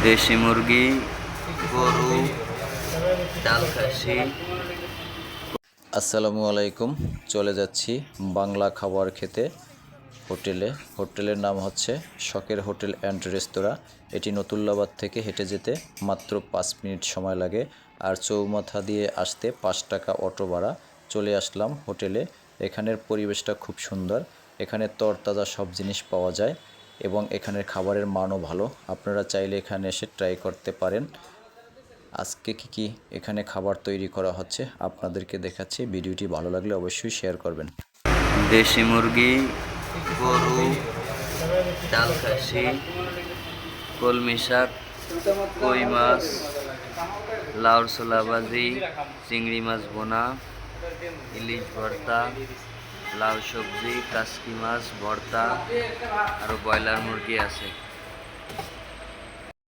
দেশি মুরগি, গরু, ডাল খাসি। আসসালামু আলাইকুম। চলে যাচ্ছি বাংলা খাবার খেতে হোটেলের নাম হচ্ছে শখের হোটেল অ্যান্ড রেস্তোরাঁ। এটি নতুল্লাবাদ থেকে হেঁটে যেতে মাত্র 5 মিনিট সময় লাগে, আর চৌমাথা দিয়ে আসতে 5 টাকা অটো ভাড়া। চলে আসলাম হোটেলে। এখানের পরিবেশটা খুব সুন্দর। এখানে তরতাজা সব জিনিস পাওয়া যায় এবং এখানের খাবারের মানও ভালো। আপনারা চাইলে এখানে এসে ট্রাই করতে পারেন। আজকে কি এখানে খাবার তৈরি করা হচ্ছে আপনাদেরকে দেখাচ্ছি। ভিডিওটি ভালো লাগলে অবশ্যই শেয়ার করবেন। দেশি মুরগি, গরু, ডাল খাসি, কলমি শাক, কই মাছ, লাউর ছোলা ভাজি, চিংড়ি মাছ বোনা, ইলিশ ভর্তা, লাউ সবজি, কাসকি মাছ ভর্তা, আরও ব্রয়লার মুরগি আছে।